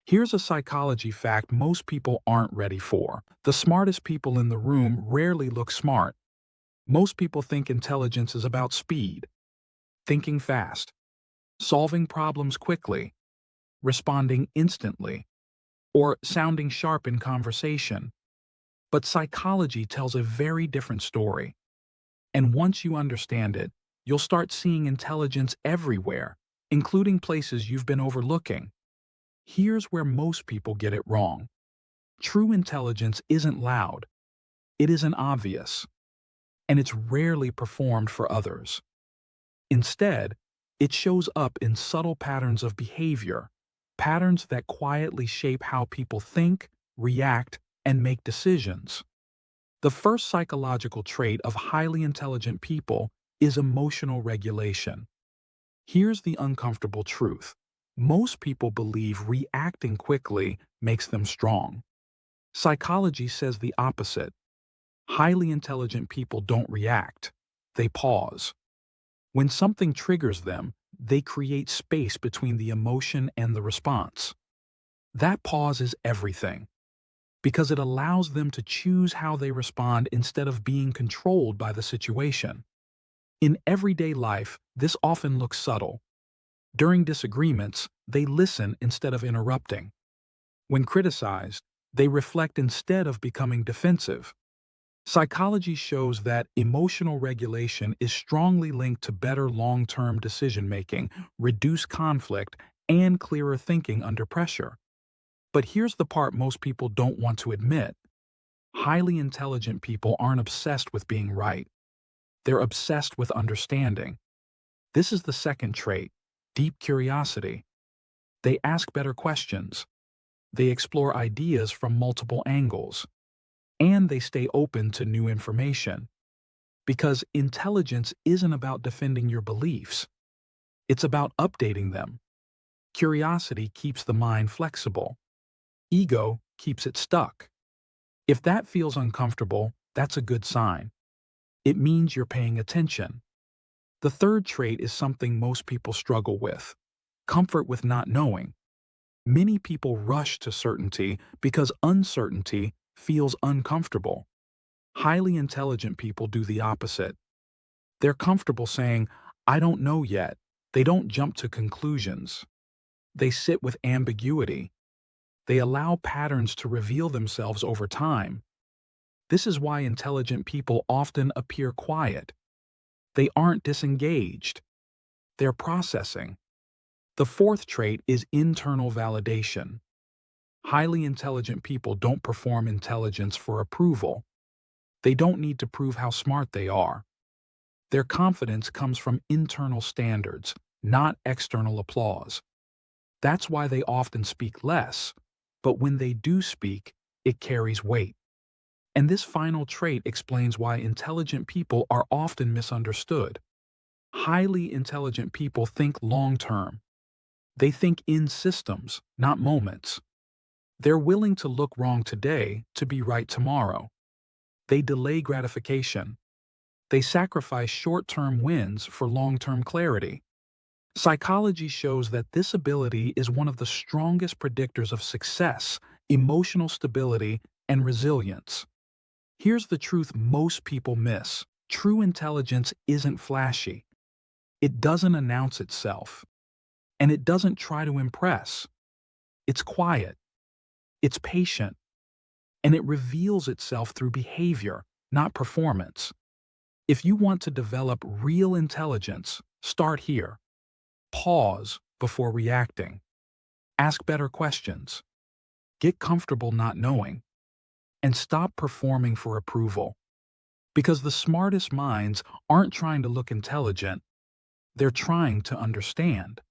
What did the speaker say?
Here's a psychology fact most people aren't ready for. The smartest people in the room rarely look smart. Most people think intelligence is about speed, thinking fast, solving problems quickly, responding instantly, or sounding sharp in conversation. But psychology tells a very different story. And once you understand it, you'll start seeing intelligence everywhere, including places you've been overlooking. Here's where most people get it wrong. True intelligence isn't loud. It isn't obvious. And it's rarely performed for others. Instead, it shows up in subtle patterns of behavior, patterns that quietly shape how people think, react, and make decisions. The first psychological trait of highly intelligent people is emotional regulation. Here's the uncomfortable truth. Most people believe reacting quickly makes them strong. Psychology says the opposite. Highly intelligent people don't react. They pause. When something triggers them, they create space between the emotion and the response. That pause is everything, because it allows them to choose how they respond instead of being controlled by the situation. In everyday life, this often looks subtle. During disagreements, they listen instead of interrupting. When criticized, they reflect instead of becoming defensive. Psychology shows that emotional regulation is strongly linked to better long-term decision-making, reduced conflict, and clearer thinking under pressure. But here's the part most people don't want to admit. Highly intelligent people aren't obsessed with being right. They're obsessed with understanding. This is the second trait, deep curiosity. They ask better questions. They explore ideas from multiple angles. And they stay open to new information. Because intelligence isn't about defending your beliefs. It's about updating them. Curiosity keeps the mind flexible. Ego keeps it stuck. If that feels uncomfortable, that's a good sign. It means you're paying attention. The third trait is something most people struggle with: comfort with not knowing. Many people rush to certainty because uncertainty feels uncomfortable. Highly intelligent people do the opposite. They're comfortable saying, "I don't know yet." They don't jump to conclusions. They sit with ambiguity. They allow patterns to reveal themselves over time. This is why intelligent people often appear quiet. They aren't disengaged. They're processing. The fourth trait is internal validation. Highly intelligent people don't perform intelligence for approval. They don't need to prove how smart they are. Their confidence comes from internal standards, not external applause. That's why they often speak less, but when they do speak, it carries weight. And this final trait explains why intelligent people are often misunderstood. Highly intelligent people think long-term. They think in systems, not moments. They're willing to look wrong today to be right tomorrow. They delay gratification. They sacrifice short-term wins for long-term clarity. Psychology shows that this ability is one of the strongest predictors of success, emotional stability, and resilience. Here's the truth most people miss. True intelligence isn't flashy. It doesn't announce itself. And it doesn't try to impress. It's quiet. It's patient. And it reveals itself through behavior, not performance. If you want to develop real intelligence, start here. Pause before reacting. Ask better questions. Get comfortable not knowing. And stop performing for approval. Because the smartest minds aren't trying to look intelligent, they're trying to understand.